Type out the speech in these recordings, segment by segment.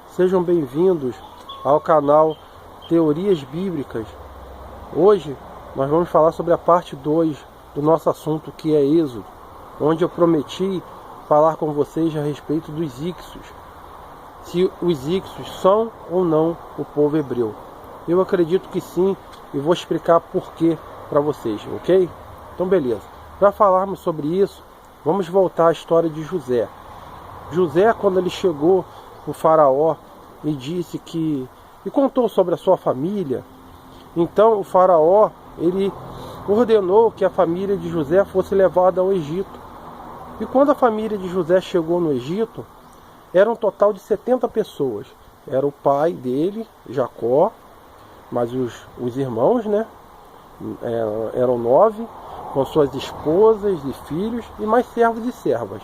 Sejam bem-vindos ao canal Teorias Bíblicas. Hoje nós vamos falar sobre a parte 2 do nosso assunto, que é Êxodo, onde eu prometi falar com vocês a respeito dos íxios, se os íxios são ou não o povo hebreu. Eu acredito que sim, e vou explicar por quê para vocês, ok? Então beleza, para falarmos sobre isso, vamos voltar à história de José. José, quando ele chegou o faraó e disse que e contou sobre a sua família, então o faraó ele ordenou que a família de José fosse levada ao Egito. E quando a família de José chegou no Egito, era um total de 70 pessoas. Era o pai dele, Jacó, mas os irmãos, né? Eram 9, com suas esposas e filhos, e mais servos e servas.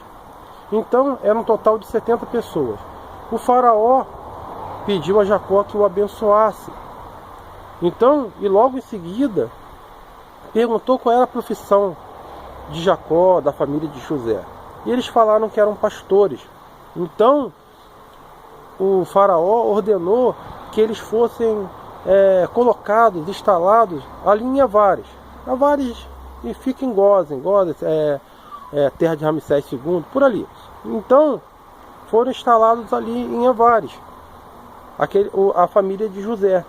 Então, era um total de 70 pessoas. O faraó pediu a Jacó que o abençoasse. Então, e logo em seguida, perguntou qual era a profissão de Jacó, da família de José. E eles falaram que eram pastores. Então, o faraó ordenou que eles fossem colocados, instalados ali em Avares. Avares e fica em Gósen, terra de Ramsés II, por ali. Então, foram instalados ali em Avares, a família de José.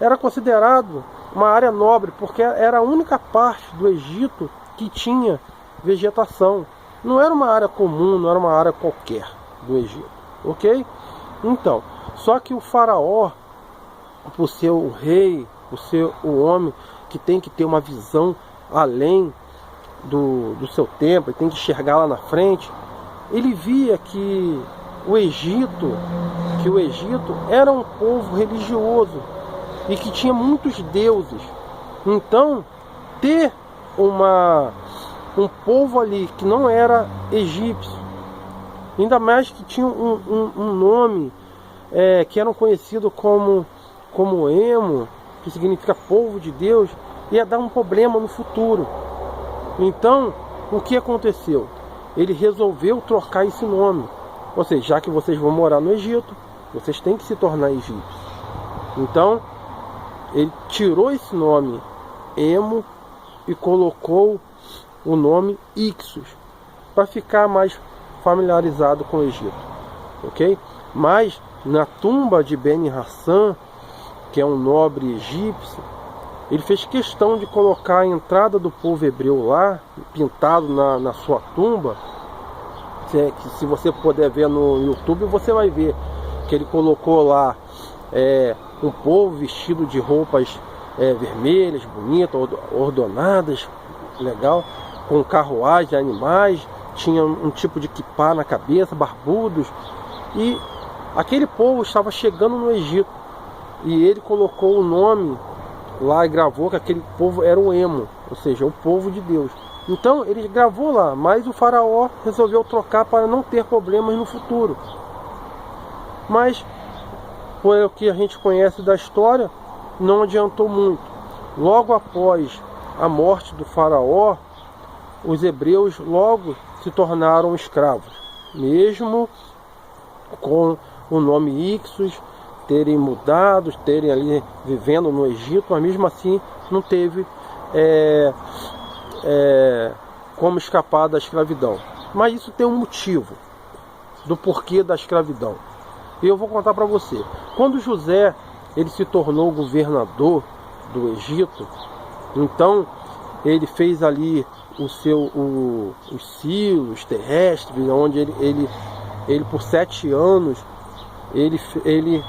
Era considerado uma área nobre, porque era a única parte do Egito que tinha vegetação. Não era uma área comum, não era uma área qualquer do Egito, ok? Então, só que o faraó, por ser o rei, por ser o homem que tem que ter uma visão além do seu tempo, ele tem que enxergar lá na frente, ele via que o Egito era um povo religioso e que tinha muitos deuses. Então, ter um povo ali que não era egípcio, ainda mais que tinha um nome que eram conhecido como Emo, que significa povo de Deus, ia dar um problema no futuro. Então, o que aconteceu? Ele resolveu trocar esse nome. Ou seja, já que vocês vão morar no Egito, vocês têm que se tornar egípcios. Então, ele tirou esse nome Emo e colocou o nome Ixos, para ficar mais familiarizado com o Egito, ok? Mas na tumba de Beni Hassan, que é um nobre egípcio, ele fez questão de colocar a entrada do povo hebreu lá, pintado na sua tumba. Se você puder ver no YouTube, você vai ver que ele colocou lá um povo vestido de roupas vermelhas, bonitas, ordenadas, legal, com carruagem de animais, tinha um tipo de quipá na cabeça, barbudos, e aquele povo estava chegando no Egito, e ele colocou o nome lá e gravou que aquele povo era o Emo, ou seja, o povo de Deus. Então ele gravou lá, mas o faraó resolveu trocar para não ter problemas no futuro. Mas, por o que a gente conhece da história, não adiantou muito. Logo após a morte do faraó, os hebreus logo se tornaram escravos, mesmo com o nome Ixos terem mudado, terem ali vivendo no Egito, mas mesmo assim não teve como escapar da escravidão. Mas isso tem um motivo do porquê da escravidão. E eu vou contar para você. Quando José ele se tornou governador do Egito, então ele fez ali os silos terrestres, onde ele por 7 anos ele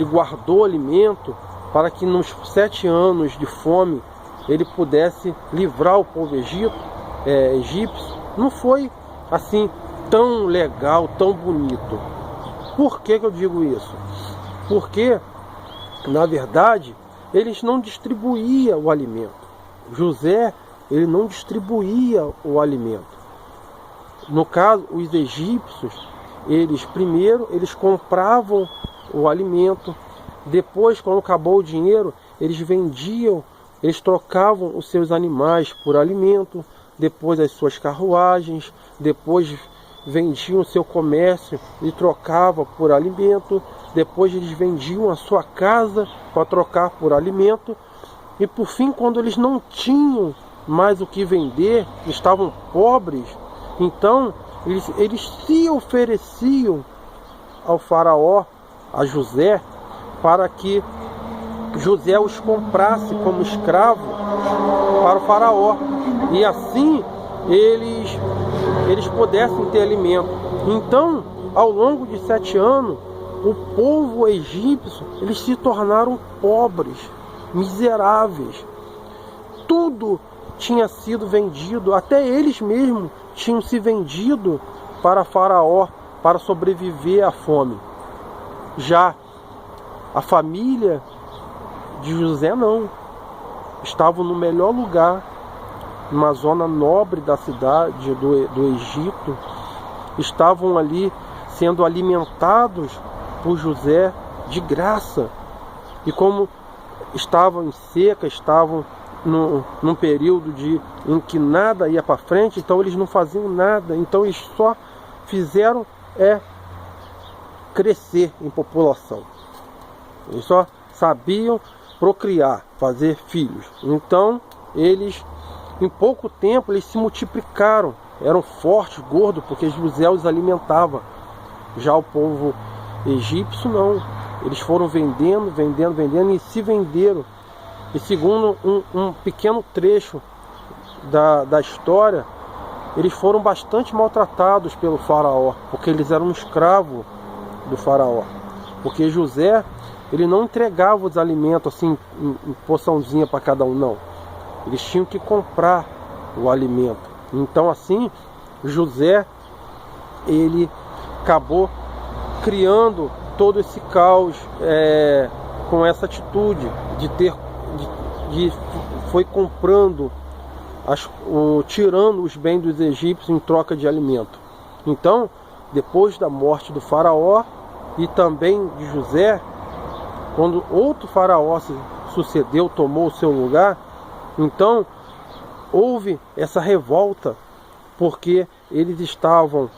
guardou alimento para que nos 7 anos de fome ele pudesse livrar o povo egípcio. Não foi assim tão legal, tão bonito. Por que eu digo isso? Porque, na verdade, eles não distribuíam o alimento. José, ele não distribuía o alimento. No caso, os egípcios, primeiro eles compravam o alimento, depois, quando acabou o dinheiro, eles vendiam, eles trocavam os seus animais por alimento, depois as suas carruagens, depois vendiam o seu comércio e trocavam por alimento. Depois eles vendiam a sua casa para trocar por alimento. E por fim, quando eles não tinham mais o que vender, estavam pobres, então eles se ofereciam ao faraó, a José, para que José os comprasse como escravo para o faraó, e assim eles pudessem ter alimento. Então, ao longo de 7 anos, o povo egípcio, eles se tornaram pobres, miseráveis. Tudo tinha sido vendido, até eles mesmos tinham se vendido para Faraó, para sobreviver à fome. Já a família de José não, estavam no melhor lugar, numa zona nobre da cidade do Egito, estavam ali sendo alimentados por José de graça. E como estavam em seca, estavam num período em que nada ia para frente, então eles não faziam nada, então eles só fizeram crescer em população. Eles só sabiam procriar, fazer filhos. Então eles, em pouco tempo, eles se multiplicaram, eram fortes, gordos, porque José os alimentava. Já o povo egípcio não, eles foram vendendo e se venderam. E segundo um pequeno trecho da história, eles foram bastante maltratados pelo faraó, porque eles eram escravos do faraó. Porque José, ele não entregava os alimentos assim em porçãozinha para cada um, não. Eles tinham que comprar o alimento. Então assim, José, ele acabou criando todo esse caos com essa atitude foi comprando, tirando os bens dos egípcios em troca de alimento. Então, depois da morte do faraó e também de José, quando outro faraó se sucedeu, tomou o seu lugar, então houve essa revolta, porque eles estavam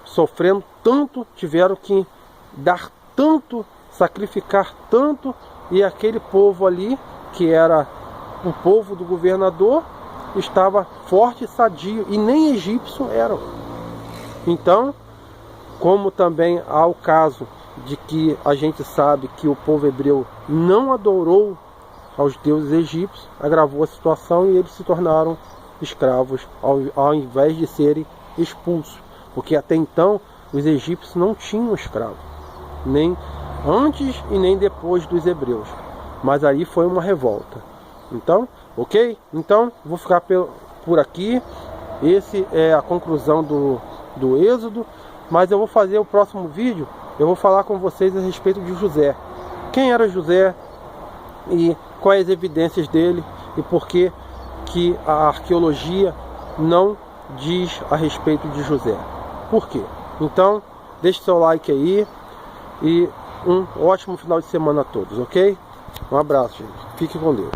sofrendo tanto, tiveram que dar tanto, sacrificar tanto, e aquele povo ali, que era o povo do governador, estava forte e sadio, e nem egípcio eram. Então, como também há o caso de que a gente sabe que o povo hebreu não adorou aos deuses egípcios, agravou a situação e eles se tornaram escravos ao invés de serem expulsos, porque até então os egípcios não tinham escravo, nem antes e nem depois dos hebreus, mas aí foi uma revolta. Então, ok? Então, vou ficar por aqui. Esse é a conclusão do Êxodo, mas eu vou fazer o próximo vídeo, eu vou falar com vocês a respeito de José. Quem era José e quais as evidências dele e por que a arqueologia não diz a respeito de José. Por quê? Então, deixe seu like aí e um ótimo final de semana a todos, ok? Um abraço, gente. Fique com Deus.